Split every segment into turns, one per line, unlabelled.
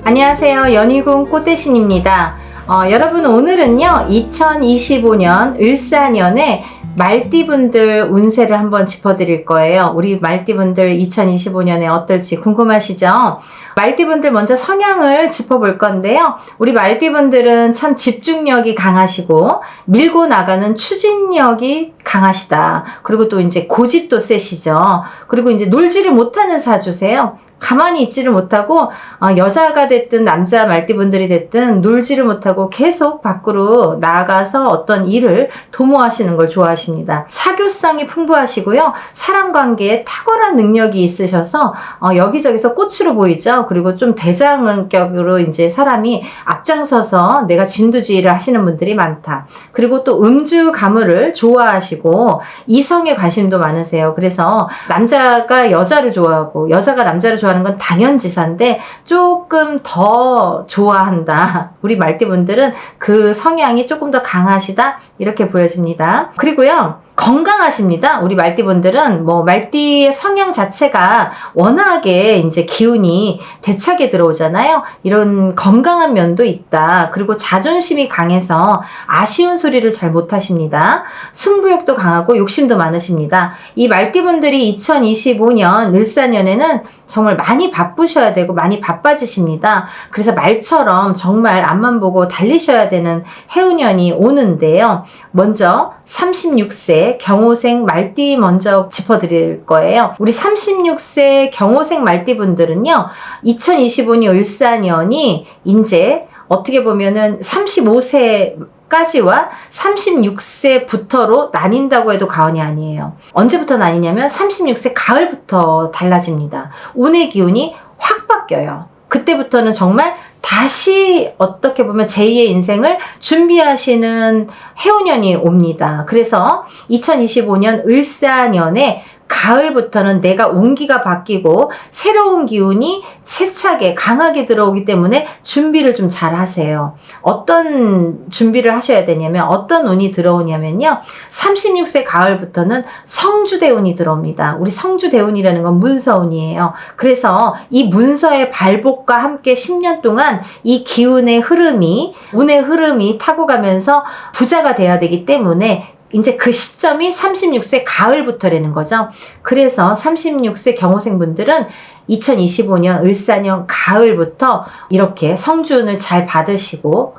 안녕하세요. 연희궁 꽃대신입니다. 여러분 오늘은요 2025년 을사년에 말띠분들 운세를 한번 짚어드릴 거예요. 우리 말띠분들 2025년에 어떨지 궁금하시죠? 말띠분들 먼저 성향을 짚어볼 건데요. 우리 말띠분들은 참 집중력이 강하시고 밀고 나가는 추진력이 강하시다. 그리고 또 이제 고집도 세시죠. 그리고 이제 놀지를 못하는 사주세요. 가만히 있지를 못하고 여자가 됐든 남자 말띠분들이 됐든 놀지를 못하고 계속 밖으로 나가서 어떤 일을 도모하시는 걸 좋아하십니다. 사교성이 풍부하시고요. 사람관계에 탁월한 능력이 있으셔서 여기저기서 꽃으로 보이죠. 그리고 좀 대장격으로 이제 사람이 앞장서서 내가 진두지휘를 하시는 분들이 많다. 그리고 또 음주 가물을 좋아하시고 이성에 관심도 많으세요. 그래서 남자가 여자를 좋아하고 여자가 남자를 좋아하는 건 당연지사인데 조금 더 좋아한다. 우리 말띠분들은 그 성향이 조금 더 강하시다. 이렇게 보여집니다. 그리고요. 건강하십니다. 우리 말띠분들은 말띠의 성향 자체가 워낙에 이제 기운이 대차게 들어오잖아요. 이런 건강한 면도 있다. 그리고 자존심이 강해서 아쉬운 소리를 잘 못하십니다. 승부욕도 강하고 욕심도 많으십니다. 이 말띠분들이 2025년 을사년에는 정말 많이 바쁘셔야 되고 많이 바빠지십니다. 그래서 말처럼 정말 앞만 보고 달리셔야 되는 해운년이 오는데요. 먼저 36세 경호생 말띠 먼저 짚어드릴 거예요. 우리 36세 경호생 말띠분들은요. 2025년 을사년이 이제 어떻게 보면은 35세까지와 36세부터로 나뉜다고 해도 과언이 아니에요. 언제부터 나뉘냐면 36세 가을부터 달라집니다. 운의 기운이 확 바뀌어요. 그때부터는 정말 다시 어떻게 보면 제2의 인생을 준비하시는 해운년이 옵니다. 그래서 2025년 을사년에 가을부터는 내가 운기가 바뀌고 새로운 기운이 세차게 강하게 들어오기 때문에 준비를 좀 잘 하세요. 어떤 준비를 하셔야 되냐면 어떤 운이 들어오냐면요. 36세 가을부터는 성주대운이 들어옵니다. 우리 성주대운이라는 건 문서운이에요. 그래서 이 문서의 발복과 함께 10년 동안 이 기운의 흐름이 운의 흐름이 타고 가면서 부자가 돼야 되기 때문에 이제 그 시점이 36세 가을부터라는 거죠. 그래서 36세 경호생분들은 2025년 을사년 가을부터 이렇게 성주운을 잘 받으시고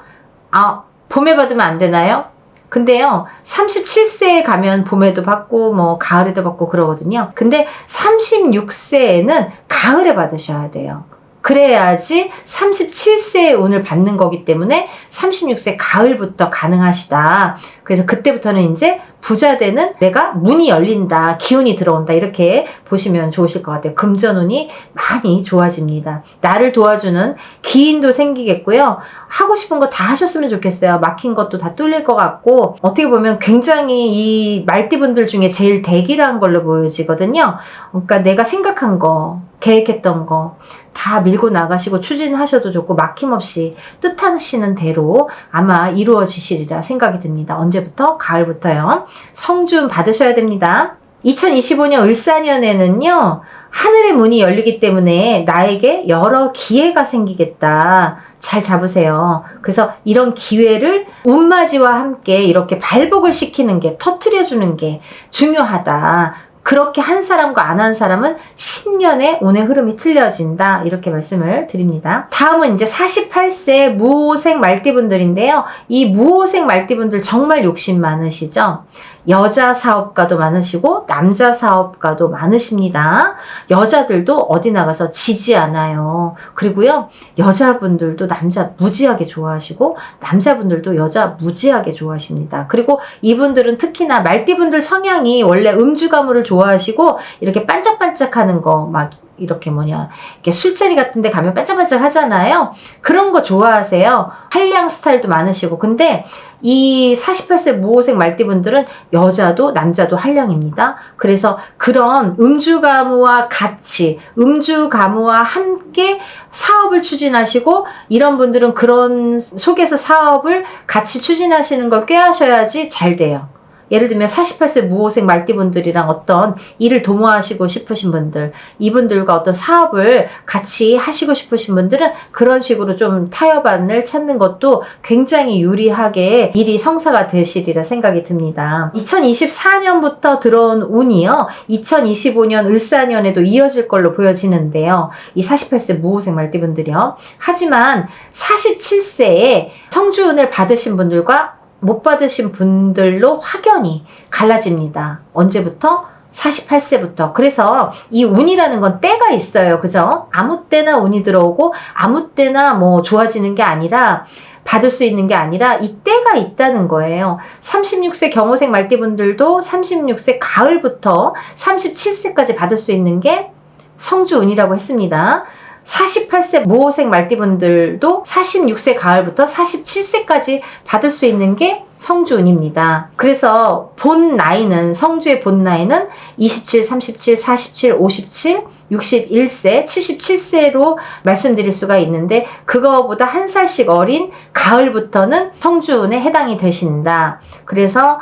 봄에 받으면 안 되나요? 근데요 37세에 가면 봄에도 받고 가을에도 받고 그러거든요. 근데 36세에는 가을에 받으셔야 돼요. 그래야지 37세의 운을 받는 거기 때문에 36세 가을부터 가능하시다. 그래서 그때부터는 이제 부자 되는 내가 문이 열린다. 기운이 들어온다. 이렇게 보시면 좋으실 것 같아요. 금전운이 많이 좋아집니다. 나를 도와주는 기인도 생기겠고요. 하고 싶은 거 다 하셨으면 좋겠어요. 막힌 것도 다 뚫릴 것 같고 어떻게 보면 굉장히 이 말띠분들 중에 제일 대기라는 걸로 보여지거든요. 그러니까 내가 생각한 거 계획했던 거 다 밀고 나가시고 추진하셔도 좋고 막힘없이 뜻하시는 대로 아마 이루어지시리라 생각이 듭니다. 언제부터? 가을부터요. 성준 받으셔야 됩니다. 2025년 을사년에는요. 하늘의 문이 열리기 때문에 나에게 여러 기회가 생기겠다. 잘 잡으세요. 그래서 이런 기회를 운맞이와 함께 이렇게 발복을 시키는 게 터트려주는 게 중요하다. 그렇게 한 사람과 안 한 사람은 10년의 운의 흐름이 틀려진다. 이렇게 말씀을 드립니다. 다음은 이제 48세 무호생 말띠분들인데요. 이 무호생 말띠분들 정말 욕심 많으시죠? 여자 사업가도 많으시고 남자 사업가도 많으십니다. 여자들도 어디 나가서 지지 않아요. 그리고요. 여자분들도 남자 무지하게 좋아하시고 남자분들도 여자 무지하게 좋아하십니다. 그리고 이분들은 특히나 말띠분들 성향이 원래 음주 가물을 좋아하시고 이렇게 반짝반짝하는 거 이렇게 이렇게 술자리 같은 데 가면 반짝반짝 하잖아요. 그런 거 좋아하세요. 한량 스타일도 많으시고. 근데 이 48세 무호생 말띠분들은 여자도 남자도 한량입니다. 그래서 그런 음주가무와 같이 음주가무와 함께 사업을 추진하시고 이런 분들은 그런 속에서 사업을 같이 추진하시는 걸 꾀하셔야지 잘 돼요. 예를 들면 48세 무호생 말띠분들이랑 어떤 일을 도모하시고 싶으신 분들, 이분들과 어떤 사업을 같이 하시고 싶으신 분들은 그런 식으로 좀 타협안을 찾는 것도 굉장히 유리하게 일이 성사가 되시리라 생각이 듭니다. 2024년부터 들어온 운이요, 2025년 을사년에도 이어질 걸로 보여지는데요. 이 48세 무호생 말띠분들이요. 하지만 47세에 성주운을 받으신 분들과 못 받으신 분들로 확연히 갈라집니다. 언제부터? 48세부터. 그래서 이 운이라는 건 때가 있어요. 그죠? 아무 때나 운이 들어오고 아무 때나 뭐 좋아지는 게 아니라, 받을 수 있는 게 아니라 이 때가 있다는 거예요. 36세 경호생 말띠분들도 36세 가을부터 37세까지 받을 수 있는 게 성주운이라고 했습니다. 48세 무호생 말띠분들도 46세 가을부터 47세까지 받을 수 있는 게 성주운입니다. 그래서 본 나이는, 성주의 본 나이는 27, 37, 47, 57, 61세, 77세로 말씀드릴 수가 있는데, 그거보다 한 살씩 어린 가을부터는 성주운에 해당이 되신다. 그래서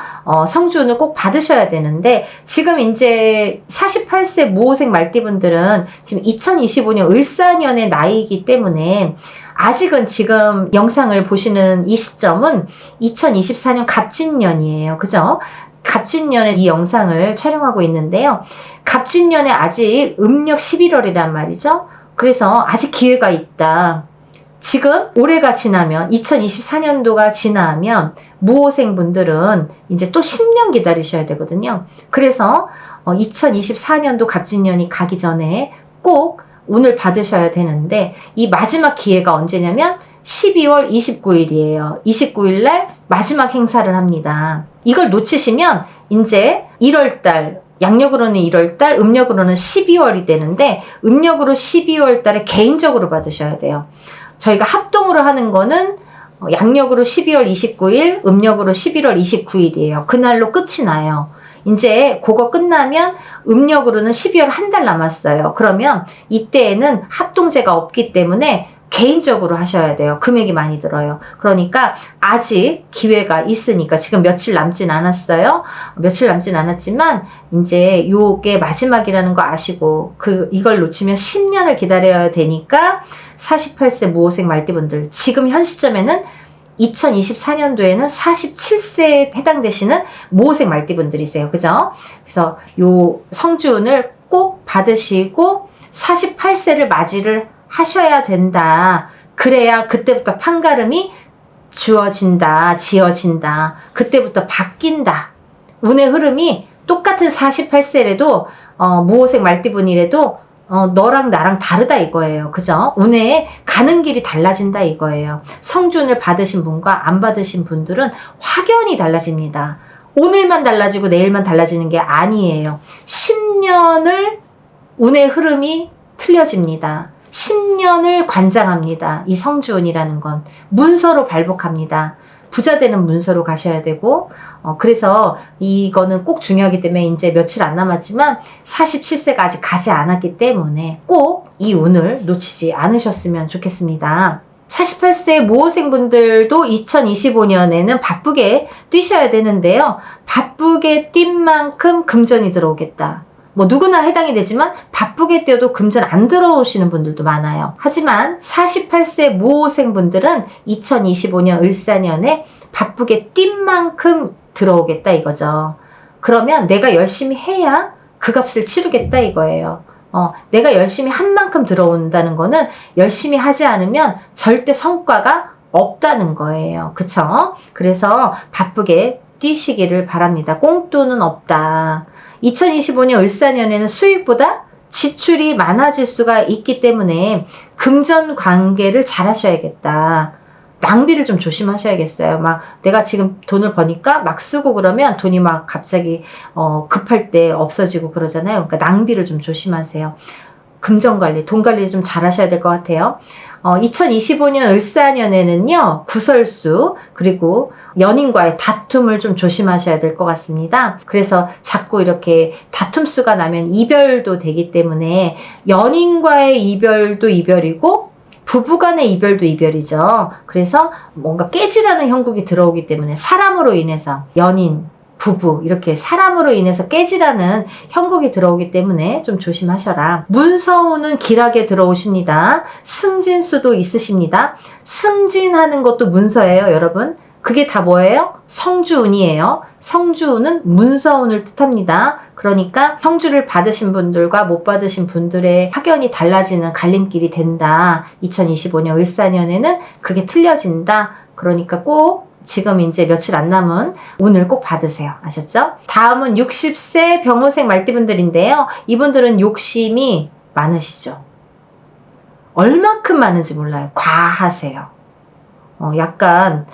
성주운을 꼭 받으셔야 되는데, 지금 이제 48세 무호생 말띠분들은 지금 2025년 을사년의 나이이기 때문에 아직은 지금 영상을 보시는 이 시점은 2024년 갑진년이에요. 그죠? 갑진년에 이 영상을 촬영하고 있는데요. 갑진년에 아직 음력 11월이란 말이죠. 그래서 아직 기회가 있다. 지금 올해가 지나면, 2024년도가 지나면 무호생 분들은 이제 또 10년 기다리셔야 되거든요. 그래서 2024년도 갑진년이 가기 전에 꼭 운을 받으셔야 되는데, 이 마지막 기회가 언제냐면 12월 29일이에요. 29일 날 마지막 행사를 합니다. 이걸 놓치시면 이제 1월달, 양력으로는 1월달, 음력으로는 12월이 되는데, 음력으로 12월 달에 개인적으로 받으셔야 돼요. 저희가 합동으로 하는 거는 양력으로 12월 29일, 음력으로 11월 29일이에요. 그날로 끝이 나요. 이제 그거 끝나면 음력으로는 12월 한 달 남았어요. 그러면 이때에는 합동제가 없기 때문에 개인적으로 하셔야 돼요. 금액이 많이 들어요. 그러니까 아직 기회가 있으니까, 지금 며칠 남진 않았어요. 며칠 남진 않았지만 이제 요게 마지막이라는 거 아시고, 이걸 놓치면 10년을 기다려야 되니까 48세 무호생 말띠분들, 지금 현 시점에는 2024년도에는 47세에 해당되시는 무호생 말띠분들이세요. 그죠? 그래서 요 성주운을 꼭 받으시고 48세를 맞이를 하셔야 된다. 그래야 그때부터 판가름이 주어진다, 지어진다. 그때부터 바뀐다. 운의 흐름이 똑같은 48세래도 무호생 말띠분이래도 너랑 나랑 다르다 이거예요. 그죠? 운에 가는 길이 달라진다 이거예요. 성준을 받으신 분과 안 받으신 분들은 확연히 달라집니다. 오늘만 달라지고 내일만 달라지는 게 아니에요. 10년을 운의 흐름이 틀려집니다. 10년을 관장합니다. 이 성주운이라는 건 문서로 발복합니다. 부자 되는 문서로 가셔야 되고, 그래서 이거는 꼭 중요하기 때문에 이제 며칠 안 남았지만 47세가 아직 가지 않았기 때문에 꼭 이 운을 놓치지 않으셨으면 좋겠습니다. 48세 무호생분들도 2025년에는 바쁘게 뛰셔야 되는데요. 바쁘게 뛴 만큼 금전이 들어오겠다. 뭐 누구나 해당이 되지만 바쁘게 뛰어도 금전 안 들어오시는 분들도 많아요. 하지만 48세 무호생분들은 2025년 을사년에 바쁘게 뛴 만큼 들어오겠다 이거죠. 그러면 내가 열심히 해야 그 값을 치르겠다 이거예요. 내가 열심히 한 만큼 들어온다는 거는 열심히 하지 않으면 절대 성과가 없다는 거예요. 그쵸? 그래서 바쁘게 뛰시기를 바랍니다. 꽁돈은 없다. 2025년 을사년에는 수익보다 지출이 많아질 수가 있기 때문에 금전 관계를 잘 하셔야겠다. 낭비를 좀 조심하셔야겠어요. 막 내가 지금 돈을 버니까 막 쓰고 그러면 돈이 막 갑자기 급할 때 없어지고 그러잖아요. 그러니까 낭비를 좀 조심하세요. 금전 관리, 돈 관리 좀 잘 하셔야 될 것 같아요. 2025년 을사년에는요, 구설수, 그리고 연인과의 다툼을 좀 조심하셔야 될 것 같습니다. 그래서 자꾸 이렇게 다툼수가 나면 이별도 되기 때문에 연인과의 이별도 이별이고 부부간의 이별도 이별이죠. 그래서 뭔가 깨지라는 형국이 들어오기 때문에 사람으로 인해서 연인, 부부 이렇게 사람으로 인해서 깨지라는 형국이 들어오기 때문에 좀 조심하셔라. 문서운은 길하게 들어오십니다. 승진수도 있으십니다. 승진하는 것도 문서예요, 여러분. 그게 다 뭐예요? 성주운이에요. 성주운은 문서운을 뜻합니다. 그러니까 성주를 받으신 분들과 못 받으신 분들의 확연히 달라지는 갈림길이 된다. 2025년 을사년에는 그게 틀려진다. 그러니까 꼭 지금 이제 며칠 안 남은 운을 꼭 받으세요. 아셨죠? 다음은 60세 병호생 말띠분들인데요. 이분들은 욕심이 많으시죠. 얼만큼 많은지 몰라요. 과하세요. 약간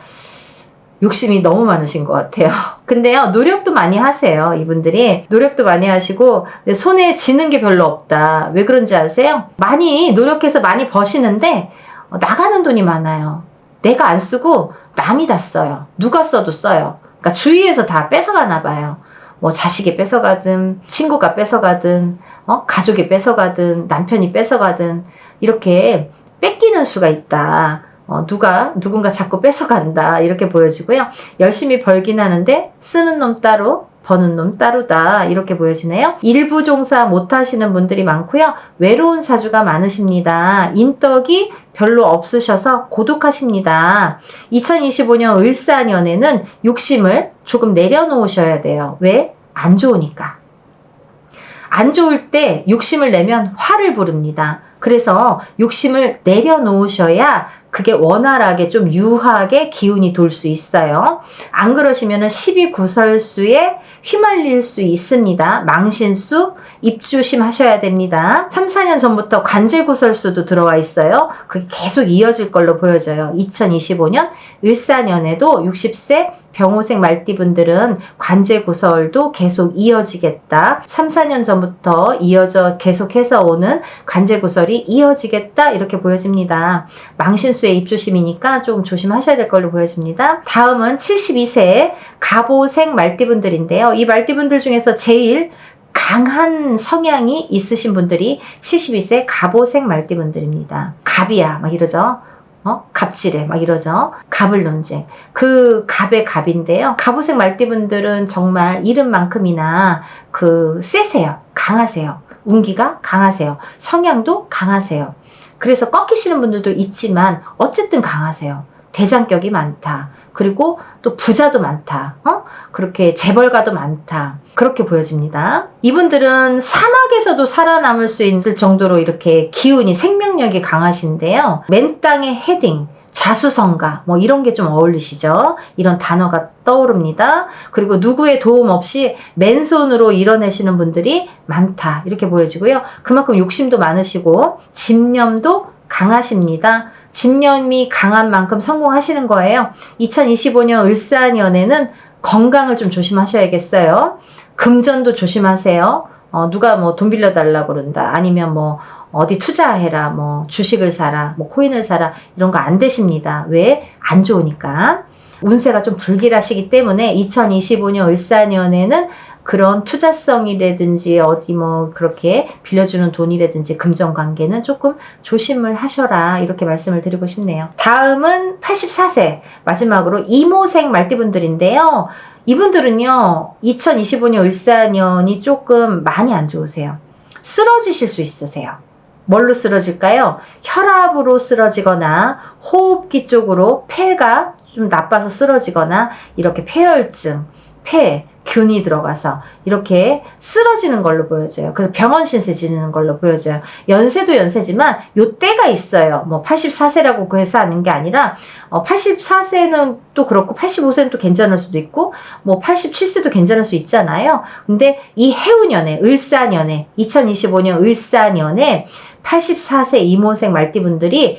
욕심이 너무 많으신 것 같아요. 근데요, 노력도 많이 하세요. 이분들이 노력도 많이 하시고 손에 쥐는 게 별로 없다. 왜 그런지 아세요? 많이 노력해서 많이 버시는데 나가는 돈이 많아요. 내가 안 쓰고 남이 다 써요. 누가 써도 써요. 그러니까 주위에서 다 뺏어가나 봐요. 뭐 자식이 뺏어가든 친구가 뺏어가든 가족이 뺏어가든 남편이 뺏어가든 이렇게 뺏기는 수가 있다. 누군가 자꾸 뺏어간다. 이렇게 보여지고요. 열심히 벌긴 하는데 쓰는 놈 따로 버는 놈 따로다. 이렇게 보여지네요. 일부 종사 못 하시는 분들이 많고요. 외로운 사주가 많으십니다. 인덕이 별로 없으셔서 고독하십니다. 2025년 을사년에는 욕심을 조금 내려놓으셔야 돼요. 왜? 안 좋으니까. 안 좋을 때 욕심을 내면 화를 부릅니다. 그래서 욕심을 내려놓으셔야 그게 원활하게 좀 유하게 기운이 돌 수 있어요. 안 그러시면 12구설수에 휘말릴 수 있습니다. 망신수 입조심하셔야 됩니다. 3, 4년 전부터 관제구설수도 들어와 있어요. 그게 계속 이어질 걸로 보여져요. 2025년 을사년에도 60세 병호생 말띠분들은 관제구설도 계속 이어지겠다. 3, 4년 전부터 이어져 계속해서 오는 관제구설이 이어지겠다. 이렇게 보여집니다. 망신수의 입조심이니까 조금 조심하셔야 될 걸로 보여집니다. 다음은 72세 갑오생 말띠분들인데요. 이 말띠분들 중에서 제일 강한 성향이 있으신 분들이 72세 갑오생 말띠분들입니다. 갑이야 막 이러죠. 갑질해 막 이러죠. 갑을 논쟁. 그 갑의 갑인데요. 갑오생 말띠분들은 정말 이름만큼이나 세세요. 강하세요. 운기가 강하세요. 성향도 강하세요. 그래서 꺾이시는 분들도 있지만 어쨌든 강하세요. 대장격이 많다. 그리고 또 부자도 많다. 그렇게 재벌가도 많다. 그렇게 보여집니다. 이분들은 사막에서도 살아남을 수 있을 정도로 이렇게 기운이 생명력이 강하신데요. 맨땅에 헤딩, 자수성가 뭐 이런 게 좀 어울리시죠. 이런 단어가 떠오릅니다. 그리고 누구의 도움 없이 맨손으로 이뤄내시는 분들이 많다. 이렇게 보여지고요. 그만큼 욕심도 많으시고 집념도 강하십니다. 집념이 강한 만큼 성공하시는 거예요. 2025년 을사년에는 건강을 좀 조심하셔야겠어요. 금전도 조심하세요. 누가 뭐 돈 빌려달라고 그런다. 아니면 뭐 어디 투자해라. 뭐 주식을 사라. 뭐 코인을 사라. 이런 거 안 되십니다. 왜? 안 좋으니까. 운세가 좀 불길하시기 때문에 2025년 을사년에는 그런 투자성이라든지 어디 뭐 그렇게 빌려주는 돈이라든지 금전 관계는 조금 조심을 하셔라. 이렇게 말씀을 드리고 싶네요. 다음은 84세 마지막으로 이모생 말띠분들인데요. 이분들은요 2025년 을사년이 조금 많이 안 좋으세요. 쓰러지실 수 있으세요. 뭘로 쓰러질까요? 혈압으로 쓰러지거나 호흡기 쪽으로 폐가 좀 나빠서 쓰러지거나 이렇게 폐혈증, 균이 들어가서 이렇게 쓰러지는 걸로 보여져요. 그래서 병원 신세 지는 걸로 보여져요. 연세도 연세지만 요 때가 있어요. 뭐 84세라고 해서 하는 게 아니라 84세는 또 그렇고 85세는 또 괜찮을 수도 있고 뭐 87세도 괜찮을 수 있잖아요. 근데 이 해운년에 을사년에 2025년 을사년에 84세 이모생 말띠분들이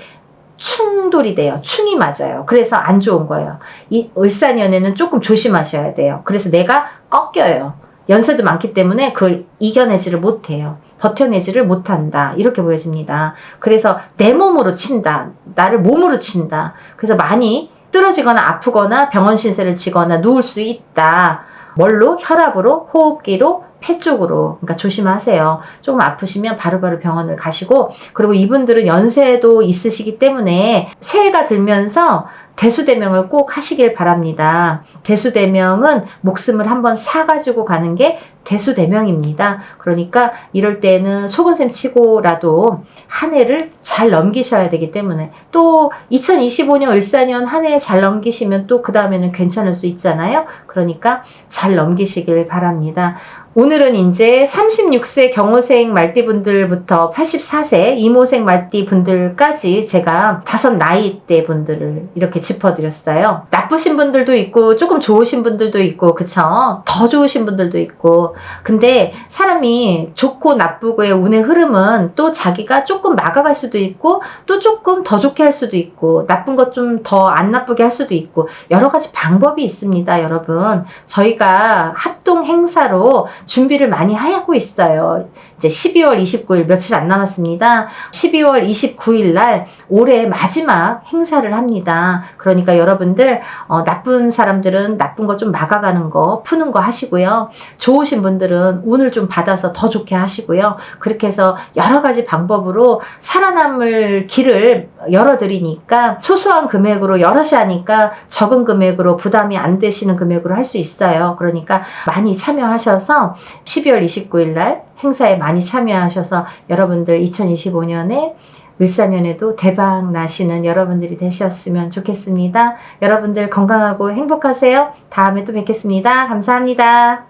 충돌이 돼요. 충이 맞아요. 그래서 안 좋은 거예요. 이 을사년에는 조금 조심하셔야 돼요. 그래서 내가 꺾여요. 연세도 많기 때문에 그걸 이겨내지를 못해요. 버텨내지를 못한다. 이렇게 보여집니다. 그래서 내 몸으로 친다. 나를 몸으로 친다. 그래서 많이 쓰러지거나 아프거나 병원 신세를 지거나 누울 수 있다. 뭘로? 혈압으로, 호흡기로, 폐 쪽으로. 그러니까 조심하세요. 조금 아프시면 바로바로 병원을 가시고, 그리고 이분들은 연세도 있으시기 때문에 새해가 들면서 대수대명을 꼭 하시길 바랍니다. 대수대명은 목숨을 한번 사가지고 가는 게 대수대명입니다. 그러니까 이럴 때는 속은셈 치고라도 한 해를 잘 넘기셔야 되기 때문에, 또 2025년 을사년 한 해 잘 넘기시면 또 그 다음에는 괜찮을 수 있잖아요. 그러니까 잘 넘기시길 바랍니다. 오늘은 이제 36세 경호생 말띠분들부터 84세 이모생 말띠분들까지 제가 5 나이대 분들을 이렇게 짚어드렸어요. 나쁘신 분들도 있고 조금 좋으신 분들도 있고, 그쵸? 더 좋으신 분들도 있고. 근데 사람이 좋고 나쁘고의 운의 흐름은 또 자기가 조금 막아갈 수도 있고, 또 조금 더 좋게 할 수도 있고, 나쁜 것 좀 더 안 나쁘게 할 수도 있고, 여러 가지 방법이 있습니다, 여러분. 저희가 합동 행사로 준비를 많이 하고 있어요. 이제 12월 29일 며칠 안 남았습니다. 12월 29일 날 올해 마지막 행사를 합니다. 그러니까 여러분들 나쁜 사람들은 나쁜 거 좀 막아가는 거, 푸는 거 하시고요. 좋으신 분들은 운을 좀 받아서 더 좋게 하시고요. 그렇게 해서 여러 가지 방법으로 살아남을 길을 열어드리니까, 소소한 금액으로 여럿이 하니까 적은 금액으로 부담이 안 되시는 금액으로 할 수 있어요. 그러니까 많이 참여하셔서 12월 29일 날 행사에 많이 참여하셔서 여러분들 2025년에 을사년에도 대박 나시는 여러분들이 되셨으면 좋겠습니다. 여러분들 건강하고 행복하세요. 다음에 또 뵙겠습니다. 감사합니다.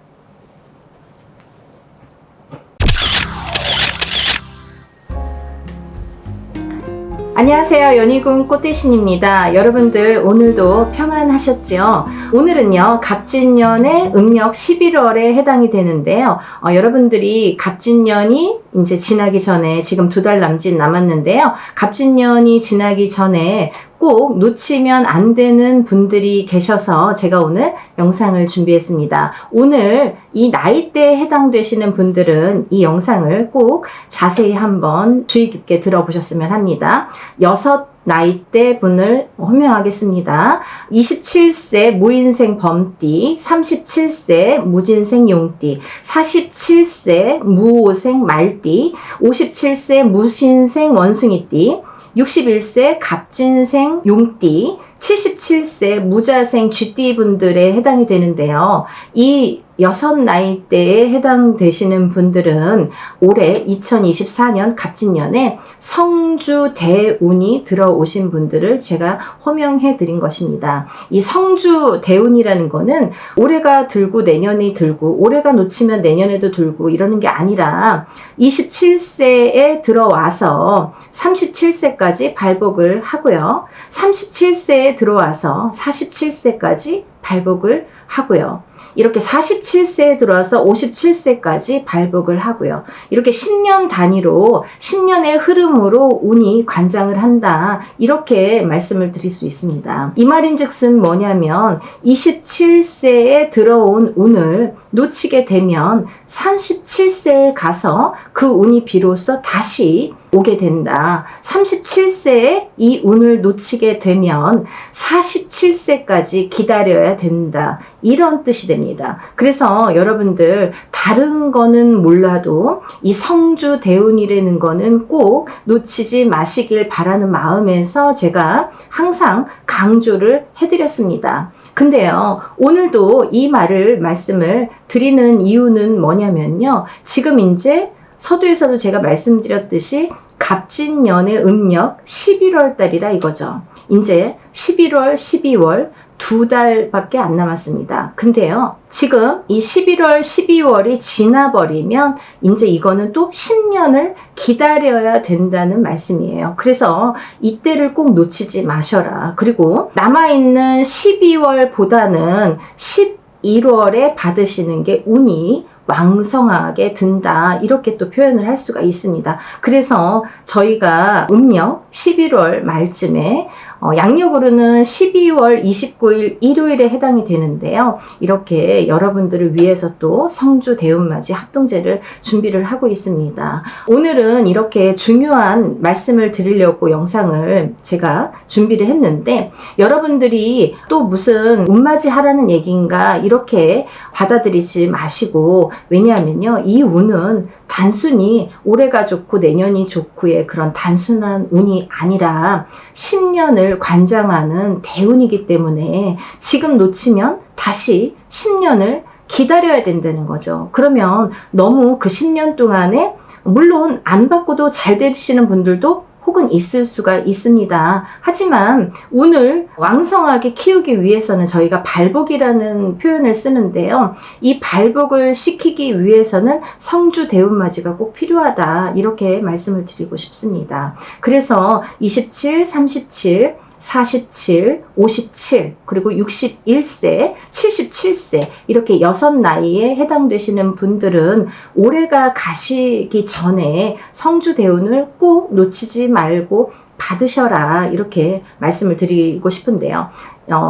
안녕하세요. 연희군 꽃대신입니다. 여러분들 오늘도 평안하셨죠? 오늘은요, 갑진년의 음력 11월에 해당이 되는데요. 여러분들이 갑진년이 이제 지나기 전에, 지금 2달 남짓 남았는데요. 갑진년이 지나기 전에 꼭 놓치면 안 되는 분들이 계셔서 제가 오늘 영상을 준비했습니다. 오늘 이 나이대에 해당되시는 분들은 이 영상을 꼭 자세히 한번 주의 깊게 들어보셨으면 합니다. 6 나이대 분을 호명하겠습니다. 27세 무인생 범띠, 37세 무진생 용띠, 47세 무오생 말띠, 57세 무신생 원숭이띠, 61세 갑진생 용띠, 77세 무자생 쥐띠 분들에 해당이 되는데요. 이 6 나이대에 해당되시는 분들은 올해 2024년 갑진년에 성주 대운이 들어오신 분들을 제가 호명해 드린 것입니다. 이 성주 대운이라는 거는 올해가 들고 내년이 들고, 올해가 놓치면 내년에도 들고 이러는 게 아니라 27세에 들어와서 37세까지 발복을 하고요. 37세에 들어와서 47세까지 발복을 하고요. 이렇게 47세에 들어와서 57세까지 발복을 하고요. 이렇게 10년 단위로 10년의 흐름으로 운이 관장을 한다, 이렇게 말씀을 드릴 수 있습니다. 이 말인즉슨 뭐냐면 27세에 들어온 운을 놓치게 되면 37세에 가서 그 운이 비로소 다시 오게 된다. 37세에 이 운을 놓치게 되면 47세까지 기다려야 된다. 이런 뜻이 됩니다. 그래서 여러분들 다른 거는 몰라도 이 성주 대운이라는 거는 꼭 놓치지 마시길 바라는 마음에서 제가 항상 강조를 해드렸습니다. 근데요, 오늘도 이 말씀을 드리는 이유는 뭐냐면요. 지금 이제 서두에서도 제가 말씀드렸듯이 갑진년의 음력 11월 달이라 이거죠. 이제 11월, 12월 2달밖에 안 남았습니다. 근데요, 지금 이 11월, 12월이 지나버리면 이제 이거는 또 10년을 기다려야 된다는 말씀이에요. 그래서 이때를 꼭 놓치지 마셔라. 그리고 남아있는 12월보다는 11월에 받으시는 게 운이 왕성하게 든다, 이렇게 또 표현을 할 수가 있습니다. 그래서 저희가 음력 11월 말쯤에 양력으로는 12월 29일 일요일에 해당이 되는데요. 이렇게 여러분들을 위해서 또 성주 대운맞이 합동제를 준비를 하고 있습니다. 오늘은 이렇게 중요한 말씀을 드리려고 영상을 제가 준비를 했는데, 여러분들이 또 무슨 운맞이 하라는 얘기인가 이렇게 받아들이지 마시고, 왜냐하면요, 이 운은 단순히 올해가 좋고 내년이 좋고의 그런 단순한 운이 아니라 10년을 관장하는 대운이기 때문에 지금 놓치면 다시 10년을 기다려야 된다는 거죠. 그러면 너무 그 10년 동안에 물론 안 받고도 잘 되시는 분들도 혹은 있을 수가 있습니다. 하지만 운을 왕성하게 키우기 위해서는 저희가 발복이라는 표현을 쓰는데요. 이 발복을 시키기 위해서는 성주 대운맞이가 꼭 필요하다, 이렇게 말씀을 드리고 싶습니다. 그래서 27, 37, 47, 57, 그리고 61세, 77세 이렇게 6나이에 해당되시는 분들은 올해가 가시기 전에 성주 대운을 꼭 놓치지 말고 받으셔라, 이렇게 말씀을 드리고 싶은데요.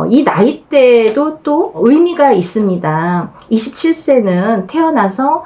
이 나이대도 또 의미가 있습니다. 27세는 태어나서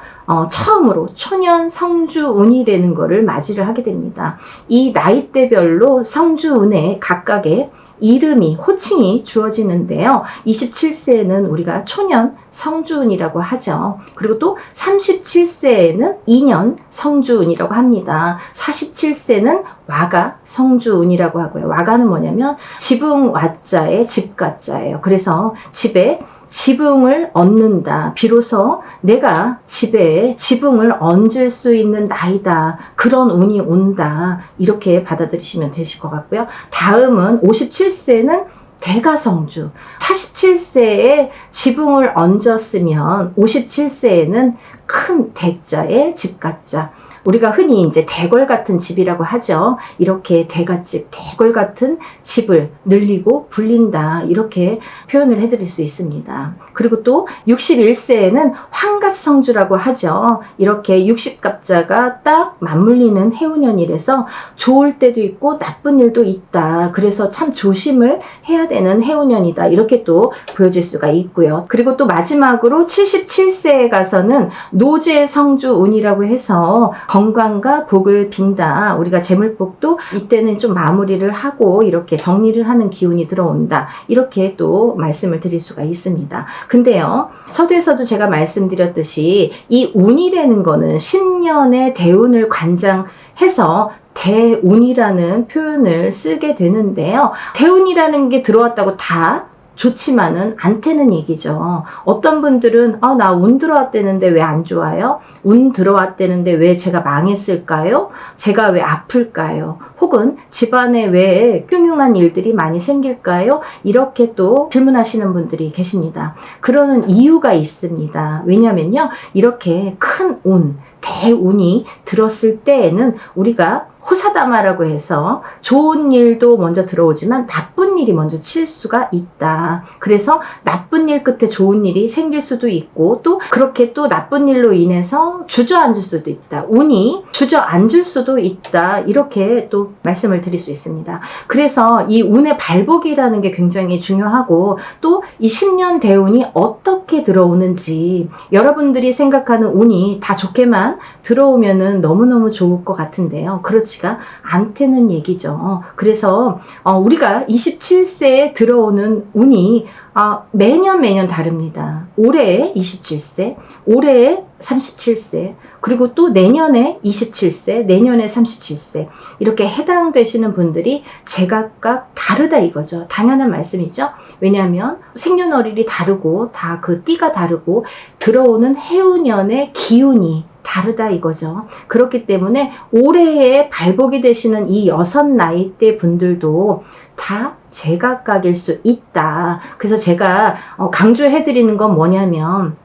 처음으로 초년 성주운이라는 거를 맞이를 하게 됩니다. 이 나이대별로 성주운에 각각의 이름이, 호칭이 주어지는데요. 27세에는 우리가 초년 성주운이라고 하죠. 그리고 또 37세에는 2년 성주운이라고 합니다. 47세는 와가 성주운이라고 하고요. 와가는 뭐냐면 지붕 와자의 집가자예요. 그래서 집에 지붕을 얻는다, 비로소 내가 집에 지붕을 얹을 수 있는 나이다, 그런 운이 온다, 이렇게 받아들이시면 되실 것 같고요. 다음은 57세는 대가성주, 47세에 지붕을 얹었으면 57세에는 큰 대자의 집가자, 우리가 흔히 이제 대궐 같은 집이라고 하죠. 이렇게 대갓집, 대궐 같은 집을 늘리고 불린다, 이렇게 표현을 해드릴 수 있습니다. 그리고 또 61세에는 환갑성주라고 하죠. 이렇게 60갑자가 딱 맞물리는 해운년이라서 좋을 때도 있고 나쁜 일도 있다, 그래서 참 조심을 해야 되는 해운년이다, 이렇게 또 보여질 수가 있고요. 그리고 또 마지막으로 77세에 가서는 노재성주운이라고 해서 건강과 복을 빈다, 우리가 재물복도 이때는 좀 마무리를 하고 이렇게 정리를 하는 기운이 들어온다, 이렇게 또 말씀을 드릴 수가 있습니다. 근데요, 서두에서도 제가 말씀드렸듯이 이 운이라는 거는 10년의 대운을 관장해서 대운이라는 표현을 쓰게 되는데요. 대운이라는 게 들어왔다고 다 좋지만은 않다는 얘기죠. 어떤 분들은 나 운 들어왔다는데 왜 안 좋아요? 운 들어왔다는데 왜 제가 망했을까요? 제가 왜 아플까요? 혹은 집안에 왜 흉흉한 일들이 많이 생길까요? 이렇게 또 질문하시는 분들이 계십니다. 그러는 이유가 있습니다. 왜냐면요, 이렇게 큰 운, 대운이 들었을 때에는 우리가 호사다마라고 해서 좋은 일도 먼저 들어오지만 나쁜 일이 먼저 칠 수가 있다. 그래서 나쁜 일 끝에 좋은 일이 생길 수도 있고, 또 그렇게 또 나쁜 일로 인해서 주저앉을 수도 있다, 운이 주저앉을 수도 있다, 이렇게 또 말씀을 드릴 수 있습니다. 그래서 이 운의 발복이라는 게 굉장히 중요하고, 또 이 10년 대운이 어떻게 들어오는지, 여러분들이 생각하는 운이 다 좋게만 들어오면은 너무너무 좋을 것 같은데요, 그렇지가 않다는 얘기죠. 그래서 우리가 27세에 들어오는 운이 매년 다릅니다. 올해 27세, 올해 37세, 그리고 또 내년에 27세, 내년에 37세, 이렇게 해당되시는 분들이 제각각 다르다 이거죠. 당연한 말씀이죠. 왜냐하면 생년월일이 다르고 다 그 띠가 다르고 들어오는 해운년의 기운이 다르다 이거죠. 그렇기 때문에 올해에 발복이 되시는 이 6나이대 분들도 다 제각각일 수 있다. 그래서 제가 강조해드리는 건 뭐냐면,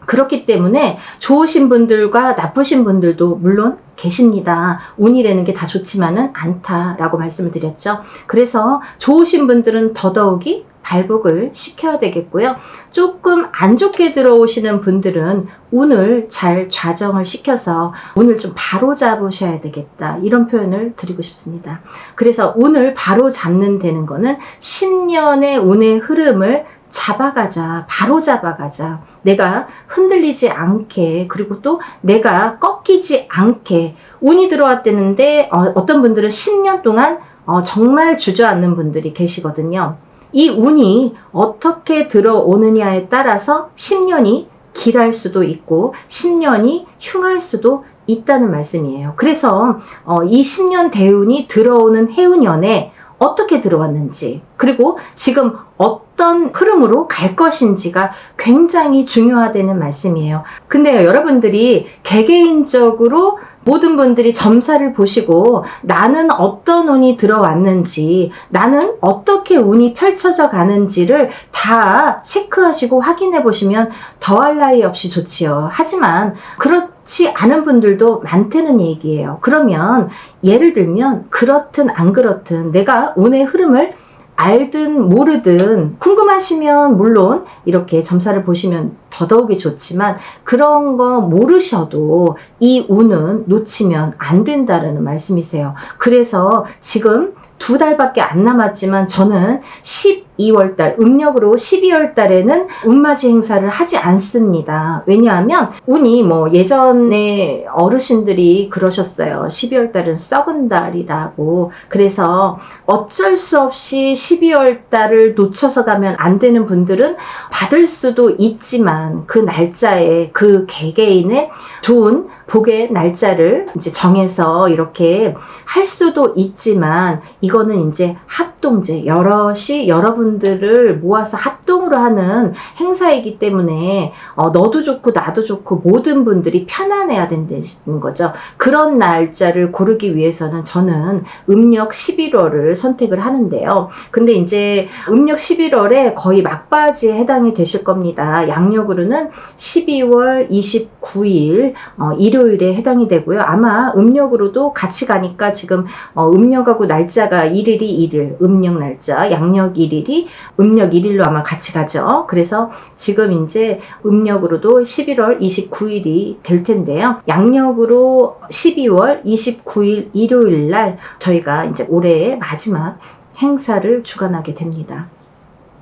그렇기 때문에 좋으신 분들과 나쁘신 분들도 물론 계십니다. 운이라는 게 다 좋지만은 않다라고 말씀을 드렸죠. 그래서 좋으신 분들은 더더욱이 발복을 시켜야 되겠고요. 조금 안 좋게 들어오시는 분들은 운을 잘 좌정을 시켜서 운을 좀 바로 잡으셔야 되겠다, 이런 표현을 드리고 싶습니다. 그래서 운을 바로 잡는 되는 거는 10년의 운의 흐름을 잡아가자, 바로 잡아가자, 내가 흔들리지 않게, 그리고 또 내가 꺾이지 않게. 운이 들어왔다는데 어떤 분들은 10년 동안 정말 주저앉는 분들이 계시거든요. 이 운이 어떻게 들어오느냐에 따라서 10년이 길할 수도 있고 10년이 흉할 수도 있다는 말씀이에요. 그래서 이 10년 대운이 들어오는 해운년에 어떻게 들어왔는지, 그리고 지금 어떤 흐름으로 갈 것인지가 굉장히 중요하다는 말씀이에요. 근데요, 여러분들이 개개인적으로 모든 분들이 점사를 보시고 나는 어떤 운이 들어왔는지, 나는 어떻게 운이 펼쳐져 가는지를 다 체크하시고 확인해 보시면 더할 나위 없이 좋지요. 하지만 그렇지 않은 분들도 많다는 얘기예요. 그러면 예를 들면 그렇든 안 그렇든 내가 운의 흐름을 알든 모르든 궁금하시면 물론 이렇게 점사를 보시면 더더욱이 좋지만, 그런 거 모르셔도 이 운은 놓치면 안 된다라는 말씀이세요. 그래서 지금 2달밖에 안 남았지만 저는 12월달, 음력으로 12월 달에는 운맞이 행사를 하지 않습니다. 왜냐하면 운이 예전에 어르신들이 그러셨어요. 12월 달은 썩은 달이라고. 그래서 어쩔 수 없이 12월 달을 놓쳐서 가면 안 되는 분들은 받을 수도 있지만 그 날짜에 그 개개인의 좋은 복의 날짜를 이제 정해서 이렇게 할 수도 있지만, 이거는 이제 합동제, 여럿이 여러분들을 모아서 합동으로 하는 행사이기 때문에 너도 좋고 나도 좋고 모든 분들이 편안해야 된다는 거죠. 그런 날짜를 고르기 위해서는 저는 음력 11월을 선택을 하는데요. 근데 이제 음력 11월에 거의 막바지에 해당이 되실 겁니다. 양력으로는 12월 29일 일요일에 해당이 되고요. 아마 음력으로도 같이 가니까 지금 음력하고 날짜가 1일이 1일, 음력 날짜, 양력 1일이 음력 1일로 아마 같이 가죠. 그래서 지금 이제 음력으로도 11월 29일이 될 텐데요. 양력으로 12월 29일 일요일 날 저희가 이제 올해의 마지막 행사를 주관하게 됩니다.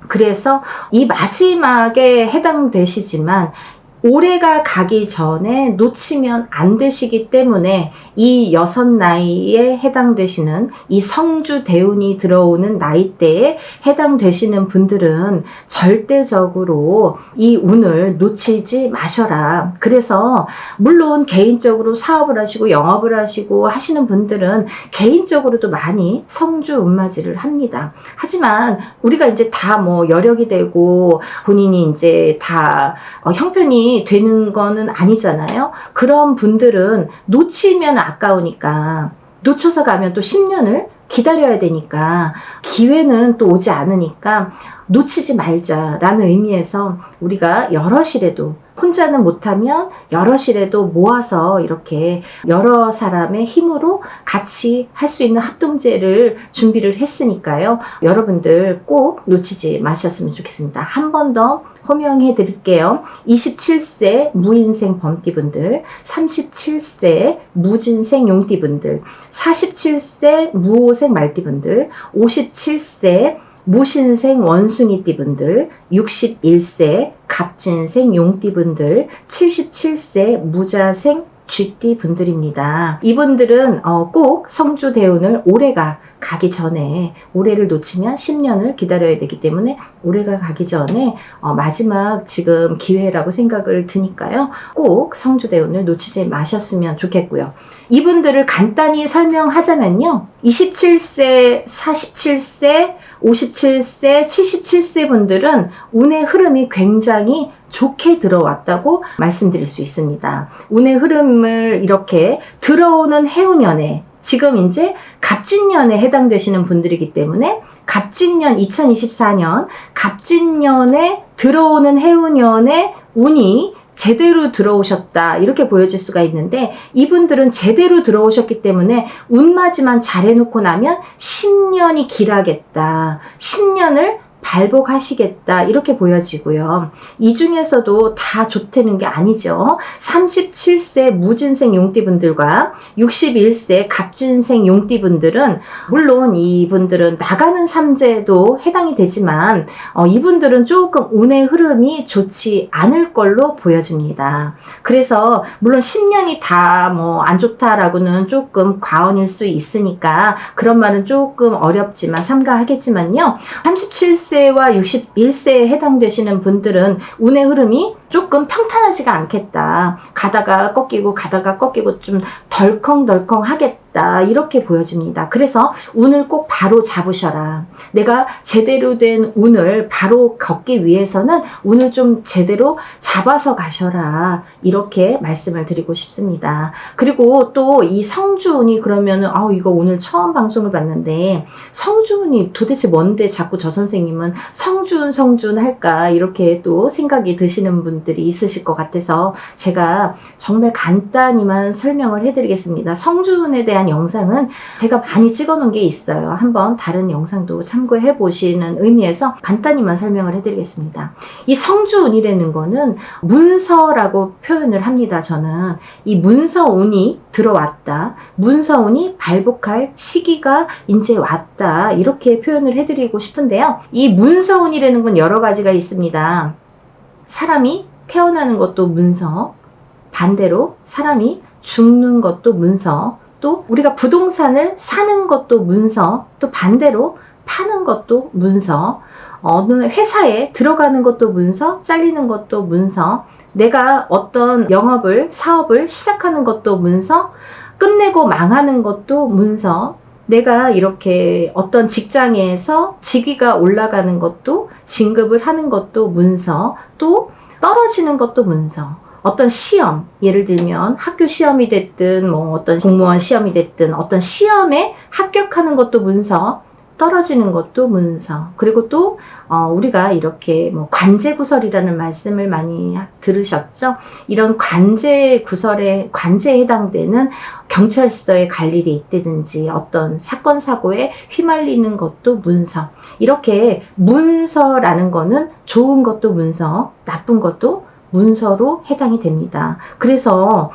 그래서 이 마지막에 해당되시지만 올해가 가기 전에 놓치면 안 되시기 때문에 이 6나이에 해당되시는 이 성주 대운이 들어오는 나이대에 해당되시는 분들은 절대적으로 이 운을 놓치지 마셔라. 그래서 물론 개인적으로 사업을 하시고 영업을 하시고 하시는 분들은 개인적으로도 많이 성주 운맞이를 합니다. 하지만 우리가 이제 다 여력이 되고 본인이 이제 다 형편이 되는 거는 아니잖아요. 그런 분들은 놓치면 아까우니까, 놓쳐서 가면 또 10년을 기다려야 되니까 기회는 또 오지 않으니까 놓치지 말자라는 의미에서 우리가 여럿이라도, 혼자는 못하면 여럿이라도 모아서 이렇게 여러 사람의 힘으로 같이 할 수 있는 합동제를 준비를 했으니까요. 여러분들 꼭 놓치지 마셨으면 좋겠습니다. 한 번 더 호명해 드릴게요. 27세 무인생 범띠분들, 37세 무진생 용띠분들, 47세 무오생 말띠분들, 57세 무신생 원숭이띠분들, 61세 갑진생 용띠분들, 77세 무자생 쥐띠 분들입니다. 이분들은 꼭 성주 대운을 올해가 가기 전에, 올해를 놓치면 10년을 기다려야 되기 때문에 올해가 가기 전에 마지막 지금 기회라고 생각을 드니까요. 꼭 성주 대운을 놓치지 마셨으면 좋겠고요. 이분들을 간단히 설명하자면요. 27세, 47세, 57세, 77세 분들은 운의 흐름이 굉장히 좋게 들어왔다고 말씀드릴 수 있습니다. 운의 흐름을 이렇게 들어오는 해운년에, 지금 이제 갑진년에 해당되시는 분들이기 때문에 갑진년 2024년 갑진년에 들어오는 해운년에 운이 제대로 들어오셨다, 이렇게 보여질 수가 있는데, 이분들은 제대로 들어오셨기 때문에 운맞이만 잘해놓고 나면 10년이 길하겠다, 10년을 발복하시겠다, 이렇게 보여지고요. 이 중에서도 다 좋다는 게 아니죠. 37세 무진생 용띠분들과 61세 갑진생 용띠분들은 물론 이분들은 나가는 삼재도 해당이 되지만 이분들은 조금 운의 흐름이 좋지 않을 걸로 보여집니다. 그래서 물론 10년이 다 안 좋다라고는 조금 과언일 수 있으니까 그런 말은 조금 어렵지만 삼가하겠지만요. 37세와 61세에 해당되시는 분들은 운의 흐름이 조금 평탄하지가 않겠다. 가다가 꺾이고 좀 덜컹덜컹 하겠다. 이렇게 보여집니다. 그래서 운을 꼭 바로 잡으셔라. 내가 제대로 된 운을 바로 걷기 위해서는 운을 좀 제대로 잡아서 가셔라. 이렇게 말씀을 드리고 싶습니다. 그리고 또 이 성주운이 그러면은 이거 오늘 처음 방송을 봤는데 성주운이 도대체 뭔데 자꾸 저 선생님은 성주운 할까 이렇게 또 생각이 드시는 분들이 있으실 것 같아서 제가 정말 간단히만 설명을 해드리겠습니다. 성주운에 대한 영상은 제가 많이 찍어 놓은 게 있어요. 한번 다른 영상도 참고해 보시는 의미에서 간단히만 설명을 해드리겠습니다. 이 성주운이라는 거는 문서라고 표현을 합니다. 저는 이 문서운이 들어왔다. 문서운이 발복할 시기가 이제 왔다. 이렇게 표현을 해드리고 싶은데요. 이 문서운이라는 건 여러 가지가 있습니다. 사람이 태어나는 것도 문서, 반대로 사람이 죽는 것도 문서, 또 우리가 부동산을 사는 것도 문서, 또 반대로 파는 것도 문서, 어느 회사에 들어가는 것도 문서, 잘리는 것도 문서, 내가 어떤 사업을 시작하는 것도 문서, 끝내고 망하는 것도 문서, 내가 이렇게 어떤 직장에서 직위가 올라가는 것도, 진급을 하는 것도 문서, 또 떨어지는 것도 문서, 어떤 시험, 예를 들면 학교 시험이 됐든 어떤 공무원 시험이 됐든 어떤 시험에 합격하는 것도 문서, 떨어지는 것도 문서, 그리고 또 우리가 이렇게 관제구설이라는 말씀을 많이 들으셨죠? 이런 관제에 해당되는 경찰서에 갈 일이 있다든지 어떤 사건 사고에 휘말리는 것도 문서. 이렇게 문서라는 거는 좋은 것도 문서, 나쁜 것도 문서로 해당이 됩니다. 그래서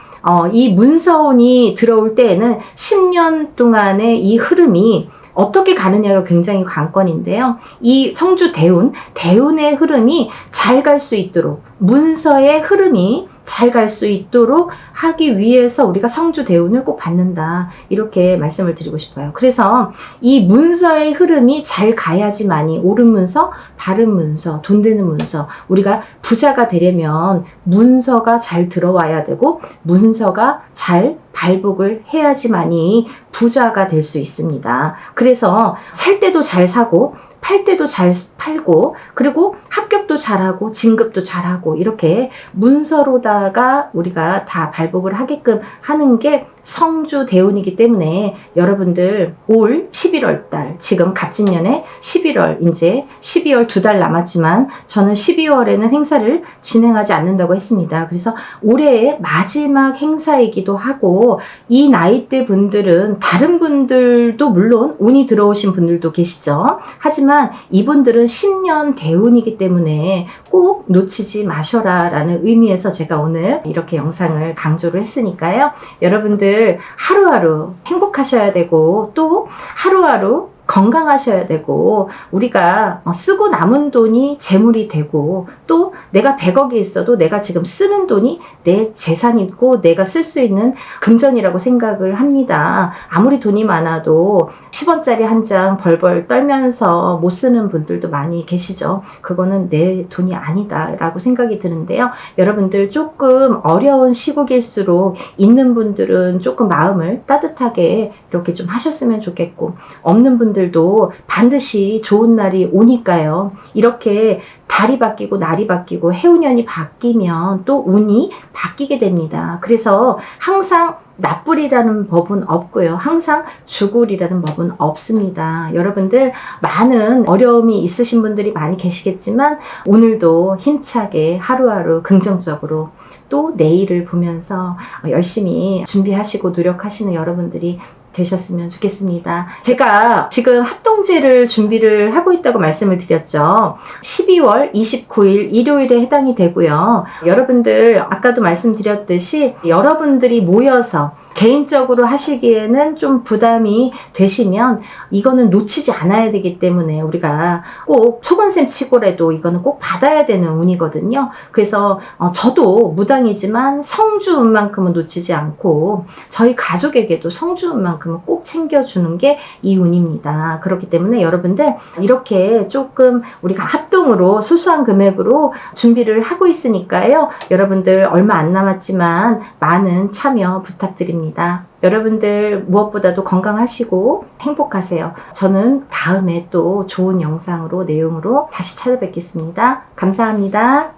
이 문서운이 들어올 때에는 10년 동안의 이 흐름이 어떻게 가느냐가 굉장히 관건인데요. 이 성주 대운의 흐름이 잘 갈 수 있도록, 문서의 흐름이 잘 갈 수 있도록 하기 위해서 우리가 성주 대운을 꼭 받는다. 이렇게 말씀을 드리고 싶어요. 그래서 이 문서의 흐름이 잘 가야지만이 옳은 문서, 바른 문서, 돈 되는 문서, 우리가 부자가 되려면 문서가 잘 들어와야 되고 문서가 잘 발복을 해야지만이 부자가 될 수 있습니다. 그래서 살 때도 잘 사고 팔 때도 잘 팔고, 그리고 합격도 잘하고 진급도 잘하고, 이렇게 문서로다가 우리가 다 발복을 하게끔 하는 게 성주 대운이기 때문에 여러분들 올 11월 달, 지금 갑진년에 11월, 이제 12월 2달 남았지만 저는 12월에는 행사를 진행하지 않는다고 했습니다. 그래서 올해의 마지막 행사이기도 하고, 이 나이대 분들은 다른 분들도 물론 운이 들어오신 분들도 계시죠. 하지만 이분들은 10년 대운이기 때문에 꼭 놓치지 마셔라 라는 의미에서 제가 오늘 이렇게 영상을 강조를 했으니까요. 여러분들 하루하루 행복하셔야 되고, 또 하루하루 건강하셔야 되고, 우리가 쓰고 남은 돈이 재물이 되고, 또 내가 100억이 있어도 내가 지금 쓰는 돈이 내 재산이고 내가 쓸 수 있는 금전이라고 생각을 합니다. 아무리 돈이 많아도 10원짜리 한 장 벌벌 떨면서 못 쓰는 분들도 많이 계시죠. 그거는 내 돈이 아니다 라고 생각이 드는데요. 여러분들 조금 어려운 시국일수록 있는 분들은 조금 마음을 따뜻하게 이렇게 좀 하셨으면 좋겠고, 없는 분들도 반드시 좋은 날이 오니까요. 이렇게 달이 바뀌고 날이 바뀌고 해운년이 바뀌면 또 운이 바뀌게 됩니다. 그래서 항상 나쁠이라는 법은 없고요. 항상 죽을이라는 법은 없습니다. 여러분들 많은 어려움이 있으신 분들이 많이 계시겠지만 오늘도 힘차게 하루하루 긍정적으로, 또 내일을 보면서 열심히 준비하시고 노력하시는 여러분들이 되셨으면 좋겠습니다. 제가 지금 합동제를 준비를 하고 있다고 말씀을 드렸죠. 12월 29일 일요일에 해당이 되고요. 여러분들 아까도 말씀드렸듯이 여러분들이 모여서 개인적으로 하시기에는 좀 부담이 되시면 이거는 놓치지 않아야 되기 때문에 우리가 꼭 속은셈 치고라도 이거는 꼭 받아야 되는 운이거든요. 그래서 저도 무당이지만 성주운만큼은 놓치지 않고 저희 가족에게도 성주운만큼은 꼭 챙겨주는 게 이 운입니다. 그렇기 때문에 여러분들 이렇게 조금 우리가 합동으로 소소한 금액으로 준비를 하고 있으니까요. 여러분들 얼마 안 남았지만 많은 참여 부탁드립니다. 여러분들 무엇보다도 건강하시고 행복하세요. 저는 다음에 또 좋은 영상으로 내용으로 다시 찾아뵙겠습니다. 감사합니다.